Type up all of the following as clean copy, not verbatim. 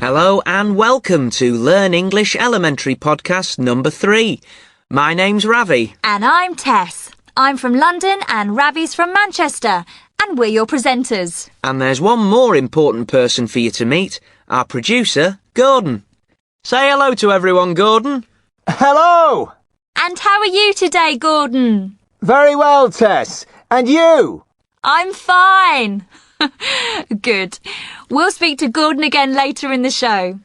Hello and welcome to Learn English Elementary Podcast number 3. My name's Ravi. And I'm Tess. I'm from London and Ravi's from Manchester. And we're your presenters. And there's one more important person for you to meet, our producer, Gordon. Say hello to everyone, Gordon. Hello! And how are you today, Gordon? Very well, Tess. And you? I'm fine. Good. We'll speak to Gordon again later in the show.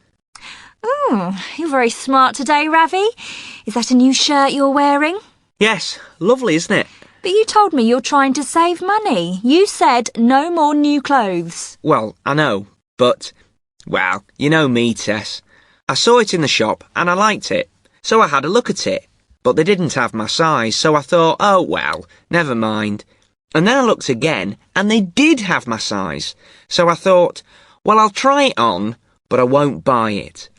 Ooh, you're very smart today, Ravi. Is that a new shirt you're wearing? Yes, lovely, isn't it? But you told me you're trying to save money. You said no more new clothes. Well, I know, but, well, you know me, Tess. I saw it in the shop and I liked it, so I had a look at it. But they didn't have my size, so I thought, oh well, never mind. And then I looked again and they did have my size. So I thought, well, I'll try it on, but I won't buy it.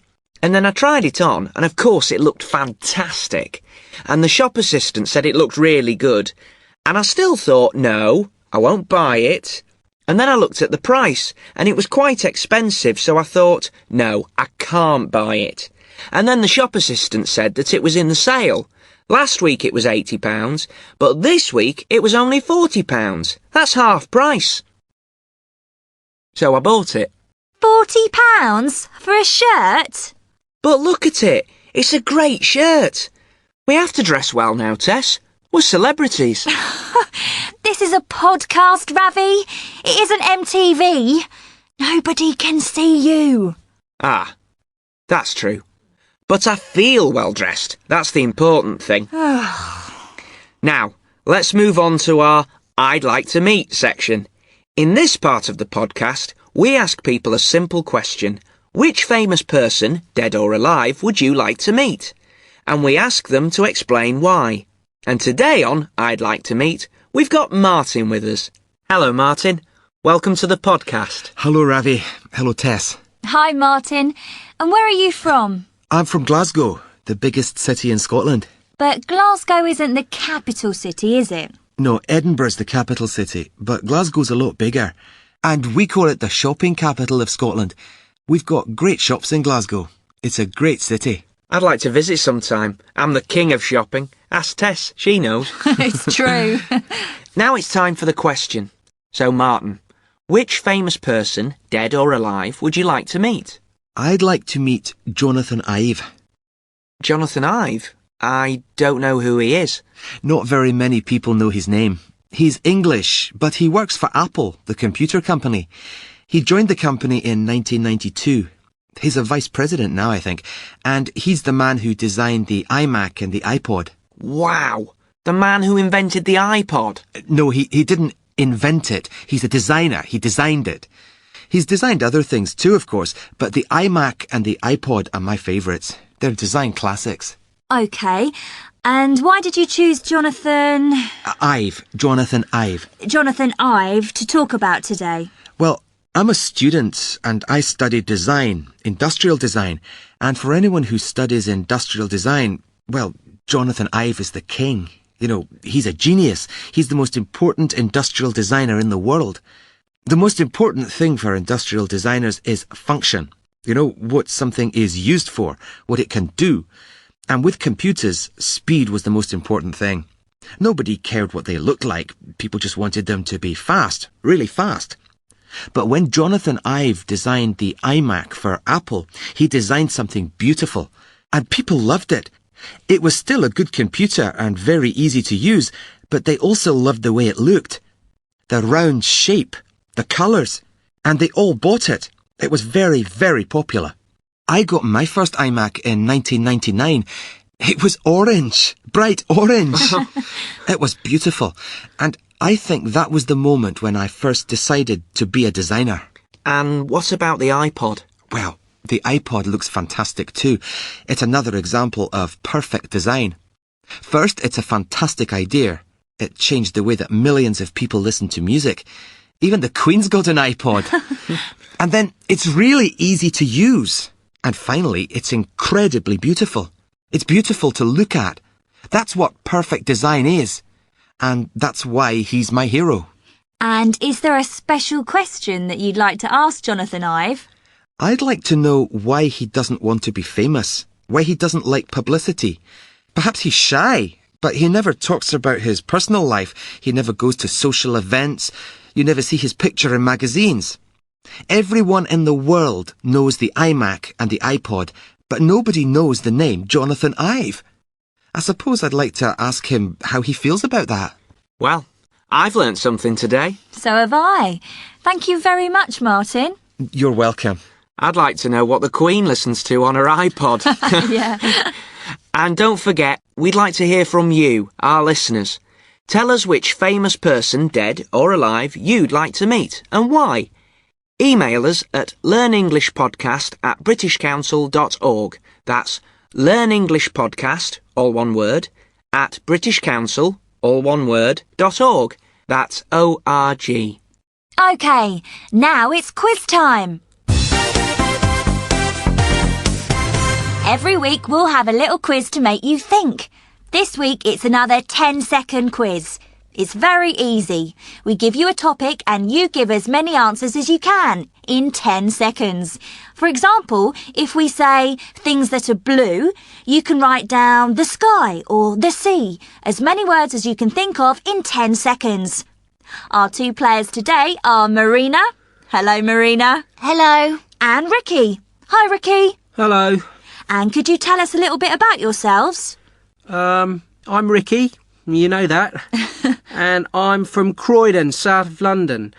And then I tried it on and of course it looked fantastic. And the shop assistant said it looked really good. And I still thought, no, I won't buy it. And then I looked at the price and it was quite expensive, so I thought, no, I can't buy it. And then the shop assistant said that it was in the sale. Last week it was £80, but this week it was only £40. That's half price. So I bought it. £40 for a shirt? But look at it. It's a great shirt. We have to dress well now, Tess. We're celebrities. This is a podcast, Ravi. It isn't MTV. Nobody can see you. Ah, that's true. But I feel well dressed. That's the important thing. Now, let's move on to our I'd Like to Meet section. In this part of the podcast, we ask people a simple question. Which famous person, dead or alive, would you like to meet? And we ask them to explain why. And today on I'd Like to Meet, we've got Martin with us. Hello, Martin. Welcome to the podcast. Hello, Ravi. Hello, Tess. Hi, Martin. And where are you from? I'm from Glasgow, the biggest city in Scotland. But Glasgow isn't the capital city, is it? No, Edinburgh's the capital city, but Glasgow's a lot bigger. And we call it the shopping capital of Scotland. We've got great shops in Glasgow. It's a great city. I'd like to visit sometime. I'm the king of shopping. Ask Tess, she knows. It's true. Now it's time for the question. So, Martin, which famous person, dead or alive, would you like to meet? I'd like to meet Jonathan Ive. Jonathan Ive? I don't know who he is. Not very many people know his name. He's English, but he works for Apple, the computer company. He joined the company in 1992. He's a vice president now, I think, and he's the man who designed the iMac and the iPod. Wow! The man who invented the iPod? No, he didn't invent it. He's a designer. He designed it. He's designed other things too, of course, but the iMac and the iPod are my favourites. They're design classics. OK. And why did you choose Jonathan Ive. Jonathan Ive to talk about today? Well, I'm a student and I study design, industrial design. And for anyone who studies industrial design, well, Jonathan Ive is the king. You know, he's a genius. He's the most important industrial designer in the world. The most important thing for industrial designers is function. You know, what something is used for, what it can do. And with computers, speed was the most important thing. Nobody cared what they looked like. People just wanted them to be fast, really fast. But when Jonathan Ive designed the iMac for Apple, he designed something beautiful. And people loved it. It was still a good computer and very easy to use, but they also loved the way it looked. The round shape, the colours, and they all bought it. It was very, very popular. I got my first iMac in 1999. It was orange, bright orange. It was beautiful. And I think that was the moment when I first decided to be a designer. And what about the iPod? Well, the iPod looks fantastic too. It's another example of perfect design. First, it's a fantastic idea. It changed the way that millions of people listen to music. Even the Queen's got an iPod. And then it's really easy to use. And finally, it's incredibly beautiful. It's beautiful to look at. That's what perfect design is. And that's why he's my hero. And is there a special question that you'd like to ask Jonathan Ive? I'd like to know why he doesn't want to be famous, why he doesn't like publicity. Perhaps he's shy, but he never talks about his personal life. He never goes to social events. You never see his picture in magazines. Everyone in the world knows the iMac and the iPod, but nobody knows the name Jonathan Ive. I suppose I'd like to ask him how he feels about that. Well, I've learnt something today. So have I. Thank you very much, Martin. You're welcome. I'd like to know what the Queen listens to on her iPod. Yeah. And don't forget, we'd like to hear from you, our listeners. Tell us which famous person, dead or alive, you'd like to meet and why. Email us at learnenglishpodcast@britishcouncil.org. That's learnenglishpodcast, all one word, at britishcouncil, all one word, .org. That's O-R-G. OK, now it's quiz time. Every week we'll have a little quiz to make you think. This week it's another 10-second quiz. It's very easy. We give you a topic and you give as many answers as you can in 10 seconds. For example, if we say things that are blue, you can write down the sky or the sea, as many words as you can think of in 10 seconds. Our two players today are Marina. Hello, Marina. Hello. And Ricky. Hi, Ricky. Hello. And could you tell us a little bit about yourselves? I'm Ricky, you know that. And I'm from Croydon, south of London.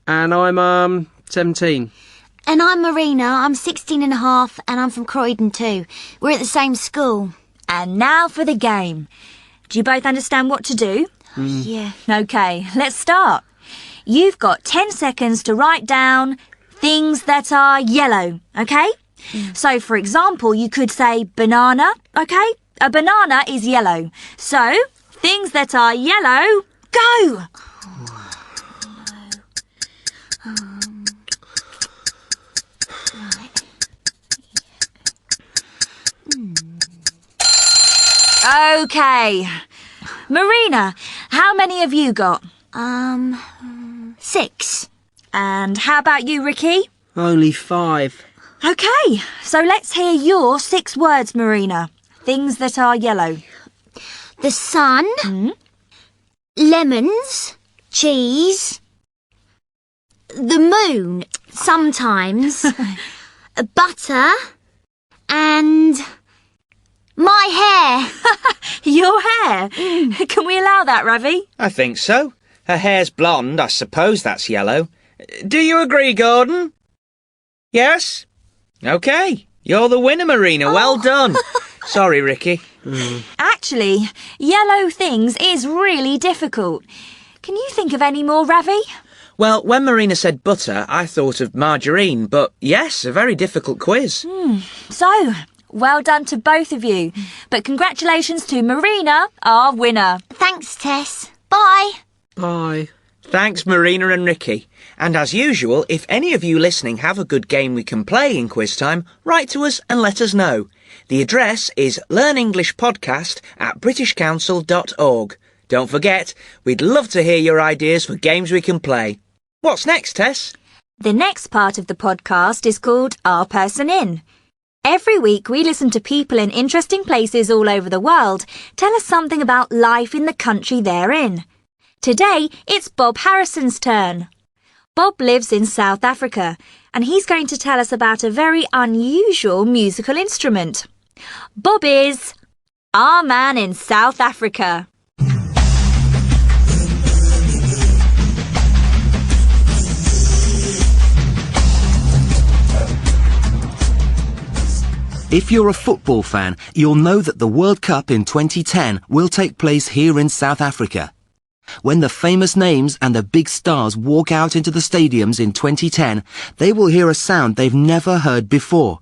And I'm 17. And I'm Marina. I'm 16 and a half and I'm from Croydon too. We're at the same school. And now for the game. Do you both understand what to do? Yeah. OK, let's start. You've got 10 seconds to write down things that are yellow, OK? So, for example, you could say banana, OK? A banana is yellow. So, things that are yellow, go! OK. Marina, how many have you got? 6. And how about you, Ricky? Only 5. OK, so let's hear your 6 words, Marina. Things that are yellow. The sun. Lemons. Cheese. The moon. Sometimes. Butter. And my hair. Your hair? Can we allow that, Ravi? I think so. Her hair's blonde, I suppose that's yellow. Do you agree, Gordon? Yes? OK, you're the winner, Marina. Well done. Sorry, Ricky. Actually, yellow things is really difficult. Can you think of any more, Ravi? Well, when Marina said butter, I thought of margarine, but yes, a very difficult quiz. So, well done to both of you. But congratulations to Marina, our winner. Thanks, Tess. Bye. Bye. Thanks, Marina and Ricky. And as usual, if any of you listening have a good game we can play in quiz time, write to us and let us know. The address is learnenglishpodcast@britishcouncil.org. Don't forget, we'd love to hear your ideas for games we can play. What's next, Tess? The next part of the podcast is called Our Person In. Every week we listen to people in interesting places all over the world tell us something about life in the country they're in. Today, it's Bob Harrison's turn. Bob lives in South Africa, and he's going to tell us about a very unusual musical instrument. Bob is our man in South Africa. If you're a football fan, you'll know that the World Cup in 2010 will take place here in South Africa. When the famous names and the big stars walk out into the stadiums in 2010, they will hear a sound they've never heard before,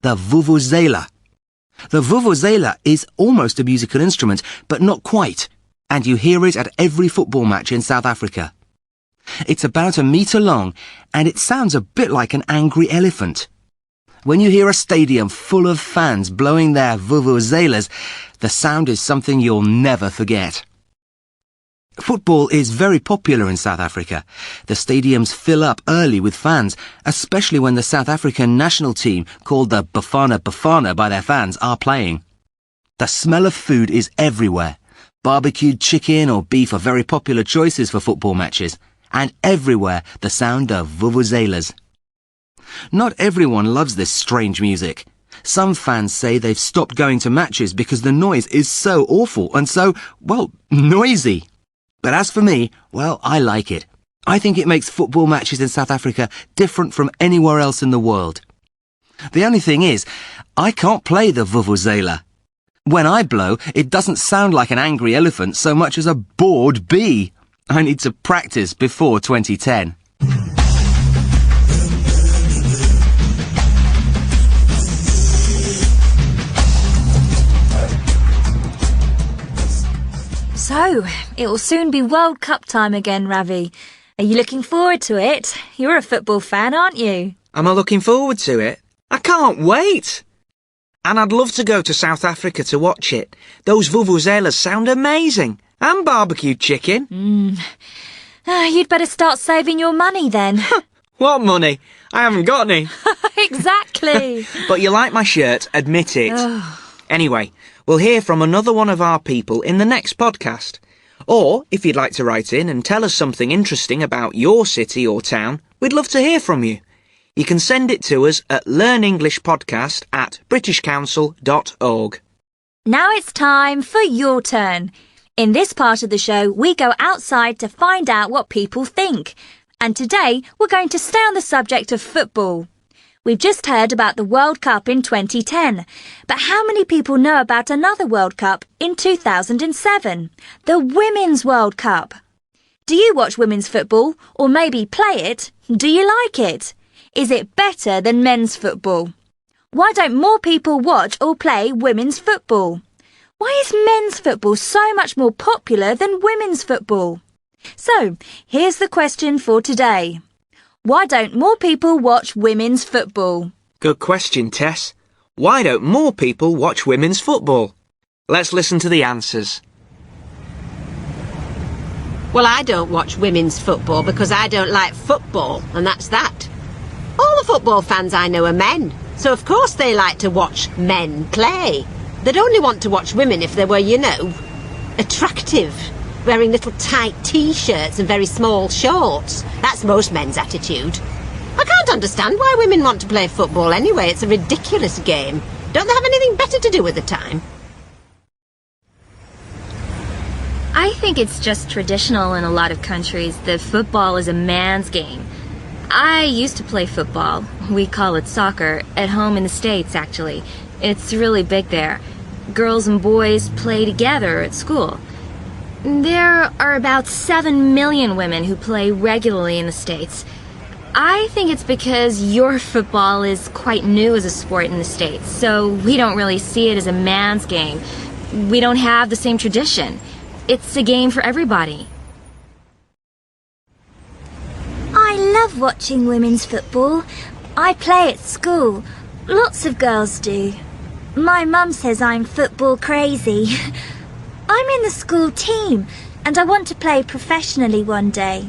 the vuvuzela. The vuvuzela is almost a musical instrument, but not quite, and you hear it at every football match in South Africa. It's about a metre long, and it sounds a bit like an angry elephant. When you hear a stadium full of fans blowing their vuvuzelas, the sound is something you'll never forget. Football is very popular in South Africa. The stadiums fill up early with fans, especially when the South African national team, called the Bafana Bafana by their fans, are playing. The smell of food is everywhere. Barbecued chicken or beef are very popular choices for football matches. And everywhere the sound of vuvuzelas. Not everyone loves this strange music. Some fans say they've stopped going to matches because the noise is so awful and so, well, noisy. But as for me, well, I like it. I think it makes football matches in South Africa different from anywhere else in the world. The only thing is, I can't play the vuvuzela. When I blow, it doesn't sound like an angry elephant so much as a bored bee. I need to practice before 2010. So, it will soon be World Cup time again, Ravi. Are you looking forward to it? You're a football fan, aren't you? Am I looking forward to it? I can't wait! And I'd love to go to South Africa to watch it. Those vuvuzelas sound amazing. And barbecued chicken. You'd better start saving your money then. What money? I haven't got any. Exactly. But you like my shirt, admit it. Anyway, we'll hear from another one of our people in the next podcast. Or, if you'd like to write in and tell us something interesting about your city or town, we'd love to hear from you. You can send it to us at learnenglishpodcast@britishcouncil.org. Now it's time for your turn. In this part of the show, we go outside to find out what people think. And today, we're going to stay on the subject of football. We've just heard about the World Cup in 2010, but how many people know about another World Cup in 2007? The Women's World Cup. Do you watch women's football, or maybe play it? Do you like it? Is it better than men's football? Why don't more people watch or play women's football? Why is men's football so much more popular than women's football? So, here's the question for today. Why don't more people watch women's football? Good question, Tess. Why don't more people watch women's football? Let's listen to the answers. Well, I don't watch women's football because I don't like football, and that's that. All the football fans I know are men, so of course they like to watch men play. They'd only want to watch women if they were, attractive, wearing little tight T-shirts and very small shorts. That's most men's attitude. I can't understand why women want to play football anyway. It's a ridiculous game. Don't they have anything better to do with the time? I think it's just traditional in a lot of countries that football is a man's game. I used to play football. We call it soccer. At home in the States, actually. It's really big there. Girls and boys play together at school. There are about 7 million women who play regularly in the States. I think it's because your football is quite new as a sport in the States, so we don't really see it as a man's game. We don't have the same tradition. It's a game for everybody. I love watching women's football. I play at school. Lots of girls do. My mum says I'm football crazy. I'm in the school team and I want to play professionally one day.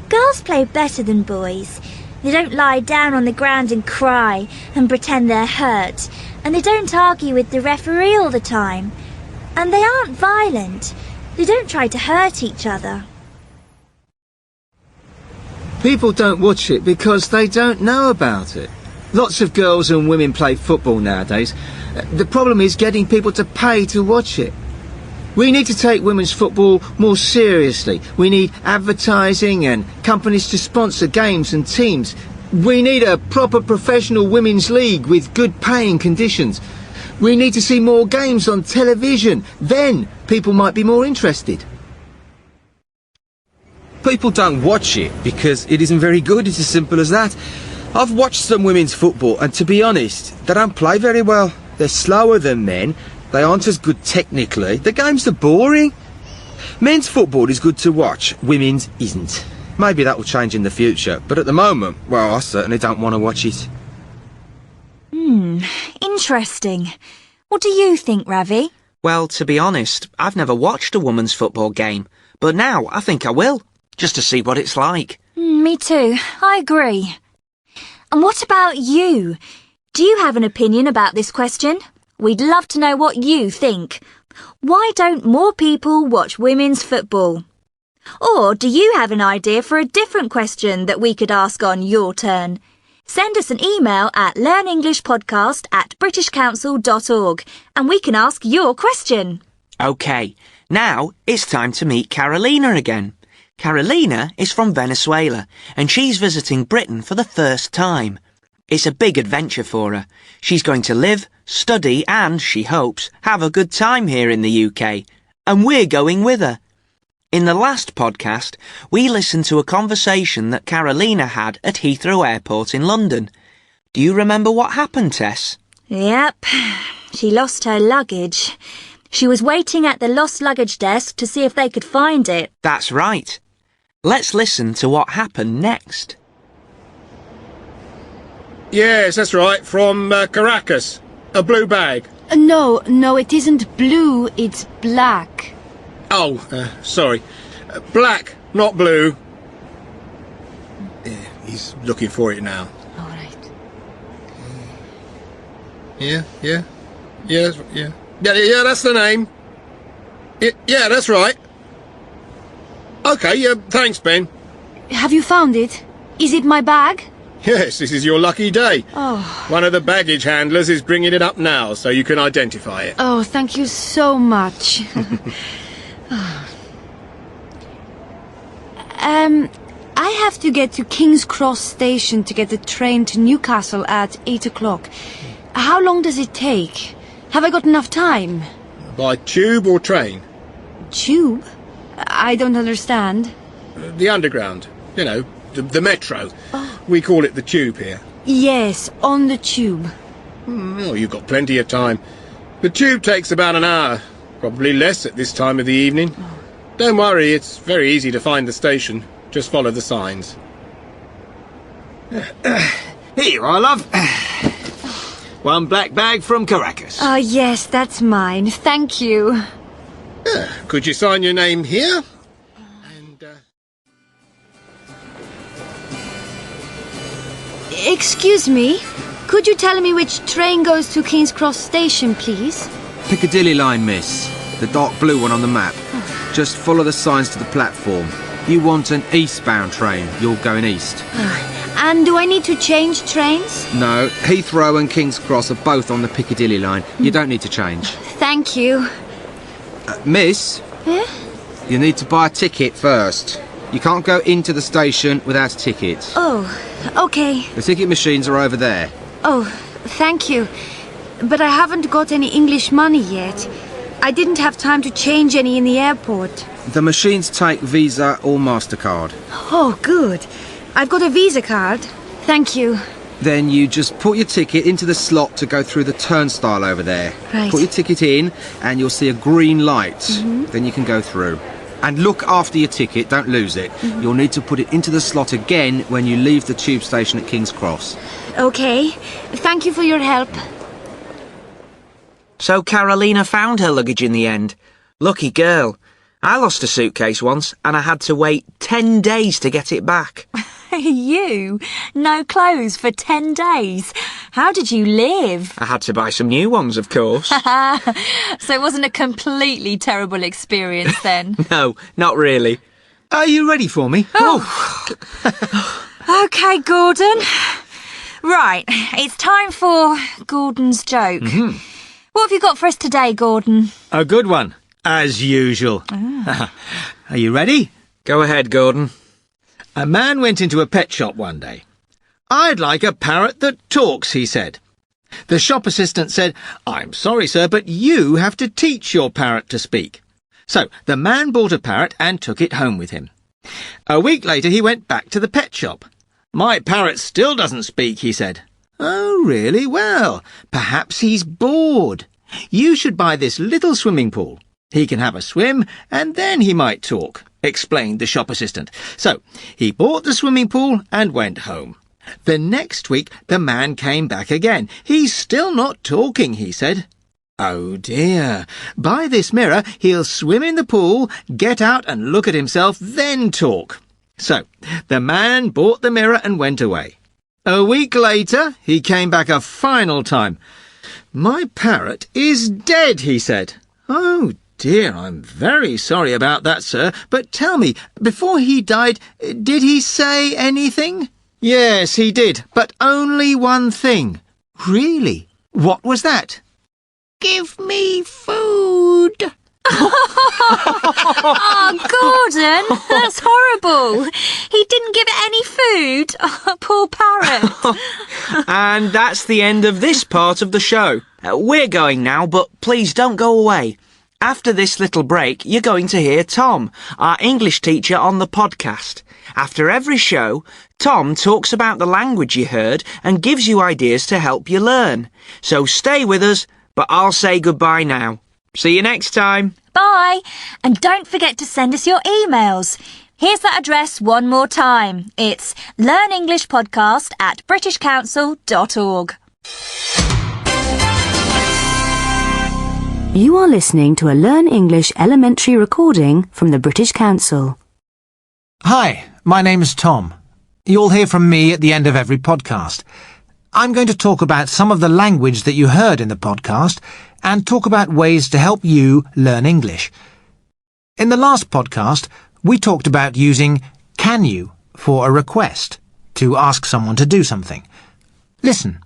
Girls play better than boys. They don't lie down on the ground and cry and pretend they're hurt, and they don't argue with the referee all the time. And they aren't violent. They don't try to hurt each other. People don't watch it because they don't know about it. Lots of girls and women play football nowadays. The problem is getting people to pay to watch it. We need to take women's football more seriously. We need advertising and companies to sponsor games and teams. We need a proper professional women's league with good paying conditions. We need to see more games on television. Then people might be more interested. People don't watch it because it isn't very good. It's as simple as that. I've watched some women's football and to be honest, they don't play very well. They're slower than men. They aren't as good technically. The games are boring. Men's football is good to watch. Women's isn't. Maybe that will change in the future, but at the moment, well, I certainly don't want to watch it. Interesting. What do you think, Ravi? Well, to be honest, I've never watched a women's football game, But now I think I will, just to see what it's like. Me too. I agree. And what about you? Do you have an opinion about this question? We'd love to know what you think. Why don't more people watch women's football? Or do you have an idea for a different question that we could ask on your turn? Send us an email at learnenglishpodcast@britishcouncil.org and we can ask your question. OK, now it's time to meet Carolina again. Carolina is from Venezuela and she's visiting Britain for the first time. It's a big adventure for her. She's going to live, study and, she hopes, have a good time here in the UK. And we're going with her. In the last podcast, we listened to a conversation that Carolina had at Heathrow Airport in London. Do you remember what happened, Tess? Yep, she lost her luggage. She was waiting at the lost luggage desk to see if they could find it. That's right. Let's listen to what happened next. Yes, that's right, from Caracas. A blue bag. No, it isn't blue, it's black. Oh, sorry. Black, not blue. Yeah, he's looking for it now. All right. Yeah, that's the name. Yeah, that's right. Okay, yeah, thanks, Ben. Have you found it? Is it my bag? Yes, this is your lucky day. Oh. One of the baggage handlers is bringing it up now, so you can identify it. Oh, thank you so much. I have to get to King's Cross Station to get the train to Newcastle at 8 o'clock. How long does it take? Have I got enough time? By tube or train? Tube? I don't understand. The underground. You know, the metro. Oh. We call it the tube here. Yes, on the tube. Oh, you've got plenty of time. The tube takes about an hour. Probably less at this time of the evening. Oh. Don't worry, it's very easy to find the station. Just follow the signs. Here you are, love. One black bag from Caracas. Oh, yes, that's mine. Thank you. Could you sign your name here? And, Excuse me, could you tell me which train goes to King's Cross Station, please? Piccadilly line, miss. The dark blue one on the map. Just follow the signs to the platform. You want an eastbound train, you're going east. And do I need to change trains? No, Heathrow and King's Cross are both on the Piccadilly line. You don't need to change. Thank you. Miss? Yeah? You need to buy a ticket first. You can't go into the station without a ticket. Oh, okay. The ticket machines are over there. Oh, thank you. But I haven't got any English money yet. I didn't have time to change any in the airport. The machines take Visa or MasterCard. Oh, good. I've got a Visa card. Thank you. Then you just put your ticket into the slot to go through the turnstile over there. Right. Put your ticket in and you'll see a green light. Then you can go through. And look after your ticket, don't lose it. You'll need to put it into the slot again when you leave the tube station at King's Cross. Okay. Thank you for your help. So Carolina found her luggage in the end. Lucky girl. I lost a suitcase once and I had to wait 10 days to get it back. You? No clothes for 10 days? How did you live? I had to buy some new ones, of course. So it wasn't a completely terrible experience then? No, not really. Are you ready for me? OK, Gordon. Right, it's time for Gordon's joke. What have you got for us today, Gordon? A good one, as usual. Are you ready? Go ahead, Gordon. A man went into a pet shop one day. "I'd like a parrot that talks," he said. The shop assistant said, "I'm sorry, sir, but you have to teach your parrot to speak." So the man bought a parrot and took it home with him. A week later he went back to the pet shop. "My parrot still doesn't speak," he said. "Oh, really? Well, perhaps he's bored. You should buy this little swimming pool. He can have a swim, and then he might talk," explained the shop assistant. So he bought the swimming pool and went home. The next week the man came back again. "He's still not talking," he said. Oh dear. By this mirror, he'll swim in the pool, get out and look at himself, then talk. So, the man bought the mirror and went away. A week later, he came back a final time. "My parrot is dead," he said. "Oh dear, I'm very sorry about that, sir. But tell me, before he died, did he say anything?" "Yes, he did, but only one thing." "Really? What was that?" "Give me food." Oh, Gordon, that's horrible. He didn't give it any food. Oh, poor parrot. And that's the end of this part of the show. We're going now, but please don't go away. After this little break, you're going to hear Tom, our English teacher on the podcast. After every show, Tom talks about the language you heard and gives you ideas to help you learn. So stay with us, but I'll say goodbye now. See you next time. Bye. And don't forget to send us your emails. Here's that address one more time. It's learnenglishpodcast@britishcouncil.org. You are listening to a Learn English elementary recording from the British Council. Hi, my name is Tom. You'll hear from me at the end of every podcast. I'm going to talk about some of the language that you heard in the podcast and talk about ways to help you learn English. In the last podcast, we talked about using can you for a request, to ask someone to do something. Listen.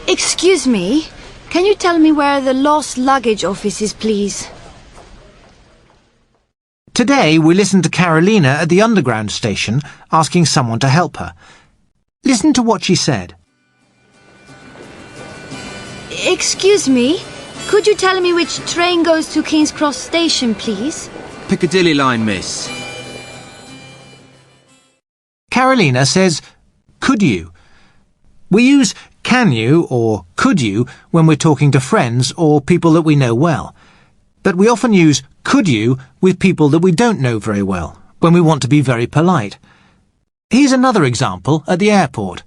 Excuse me, can you tell me where the lost luggage office is, please? Today we listened to Carolina at the underground station asking someone to help her. Listen to what she said. Excuse me, could you tell me which train goes to King's Cross Station, please? Piccadilly line, miss. Carolina says, could you? We use can you or could you when we're talking to friends or people that we know well. But we often use could you with people that we don't know very well, when we want to be very polite. Here's another example at the airport.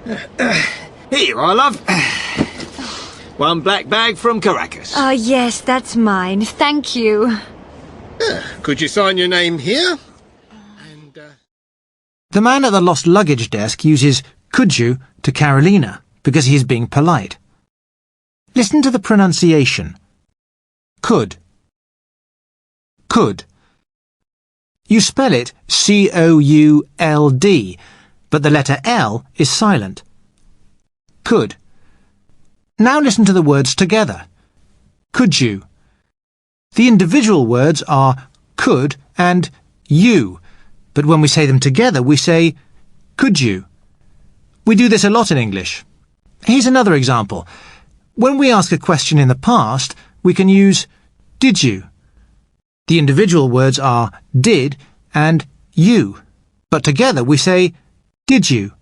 Here you are, love. One black bag from Caracas. Oh, yes, that's mine. Thank you. Could you sign your name here? And, The man at the lost luggage desk uses could you to Carolina because he is being polite. Listen to the pronunciation. Could. Could. You spell it C-O-U-L-D, but the letter L is silent. Could. Now listen to the words together. Could you? The individual words are could and you, but when we say them together we say could you. We do this a lot in English. Here's another example. When we ask a question in the past, we can use did you. The individual words are did and you, but together we say did you.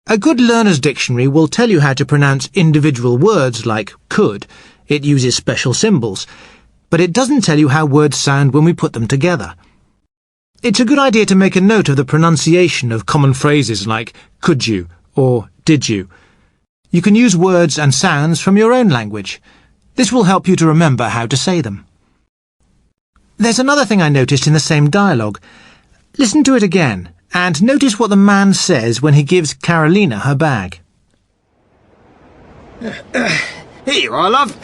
A good learner's dictionary will tell you how to pronounce individual words like could. It uses special symbols, but it doesn't tell you how words sound when we put them together. It's a good idea to make a note of the pronunciation of common phrases like could you or did you. You can use words and sounds from your own language. This will help you to remember how to say them. There's another thing I noticed in the same dialogue. Listen to it again and notice what the man says when he gives Carolina her bag. Here you are, love.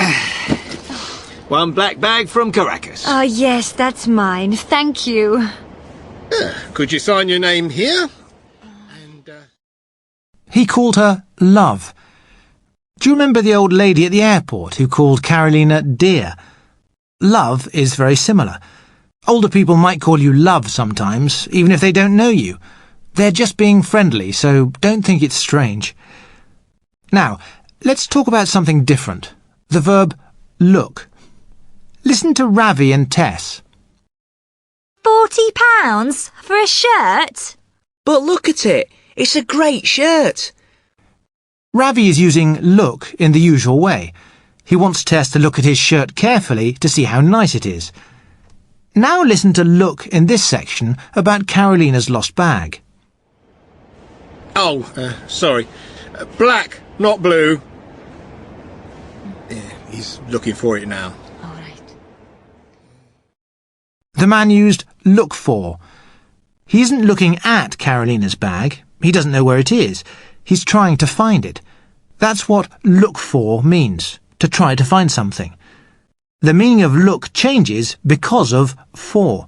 One black bag from Caracas. Oh, yes, that's mine. Thank you. could you sign your name here? And, He called her Love. Do you remember the old lady at the airport who called Carolina dear? Love is very similar. Older people might call you Love sometimes, even if they don't know you. They're just being friendly, so don't think it's strange. Now, let's talk about something different. The verb look. Listen to Ravi and Tess. £40 for a shirt? But look at it. It's a great shirt. Ravi is using look in the usual way. He wants Tess to look at his shirt carefully to see how nice it is. Now listen to look in this section about Carolina's lost bag. sorry. Black, not blue. Yeah, he's looking for it now. All right. The man used look for. He isn't looking at Carolina's bag. He doesn't know where it is. He's trying to find it. That's what look for means, to try to find something. The meaning of look changes because of for.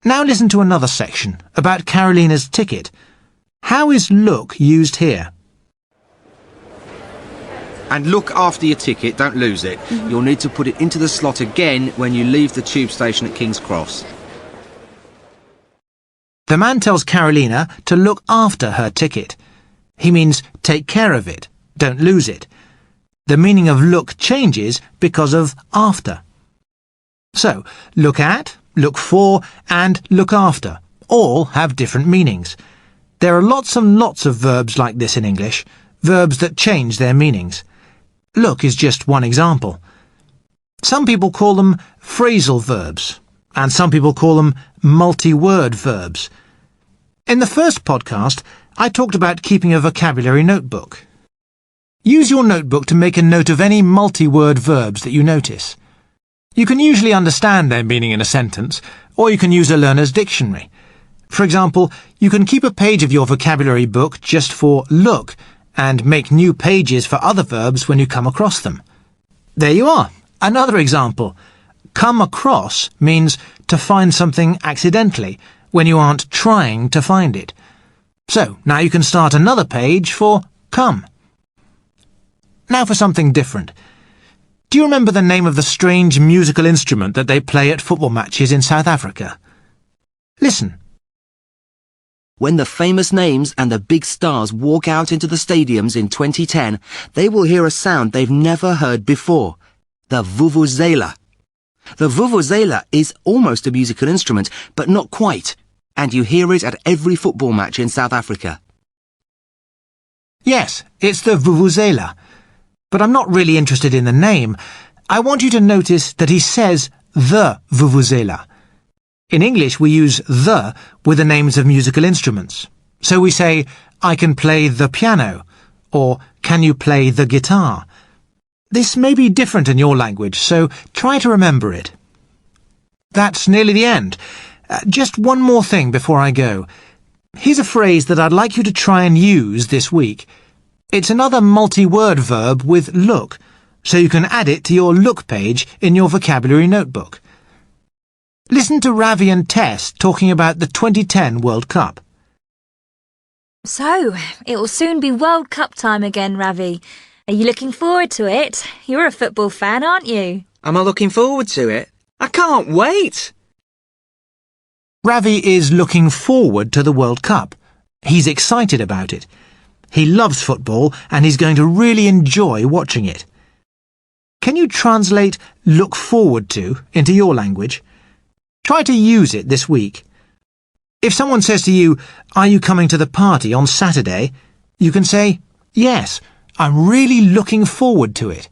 Now listen to another section about Carolina's ticket. How is look used here? And look after your ticket, don't lose it. You'll need to put it into the slot again when you leave the tube station at King's Cross. The man tells Carolina to look after her ticket. He means take care of it, don't lose it. The meaning of look changes because of after. So, look at, look for, and look after all have different meanings. There are lots and lots of verbs like this in English, verbs that change their meanings. Look is just one example. Some people call them phrasal verbs, and some people call them multi-word verbs. In the first podcast, I talked about keeping a vocabulary notebook. Use your notebook to make a note of any multi-word verbs that you notice. You can usually understand their meaning in a sentence, or you can use a learner's dictionary. For example, you can keep a page of your vocabulary book just for look, and make new pages for other verbs when you come across them. There you are, another example. Come across means to find something accidentally, when you aren't trying to find it. So, now you can start another page for come. Now for something different. Do you remember the name of the strange musical instrument that they play at football matches in South Africa? Listen. When the famous names and the big stars walk out into the stadiums in 2010, they will hear a sound they've never heard before. The vuvuzela. The vuvuzela is almost a musical instrument, but not quite, and you hear it at every football match in South Africa. Yes, it's the vuvuzela. But I'm not really interested in the name. I want you to notice that he says the vuvuzela. In English, we use the with the names of musical instruments. So we say, I can play the piano, or can you play the guitar? This may be different in your language, so try to remember it. That's nearly the end. Just one more thing before I go. Here's a phrase that I'd like you to try and use this week. It's another multi-word verb with look, so you can add it to your look page in your vocabulary notebook. Listen to Ravi and Tess talking about the 2010 World Cup. So, it will soon be World Cup time again, Ravi. Are you looking forward to it? You're a football fan, aren't you? Am I looking forward to it? I can't wait! Ravi is looking forward to the World Cup. He's excited about it. He loves football and he's going to really enjoy watching it. Can you translate look forward to into your language? Try to use it this week. If someone says to you, are you coming to the party on Saturday? You can say, yes, I'm really looking forward to it.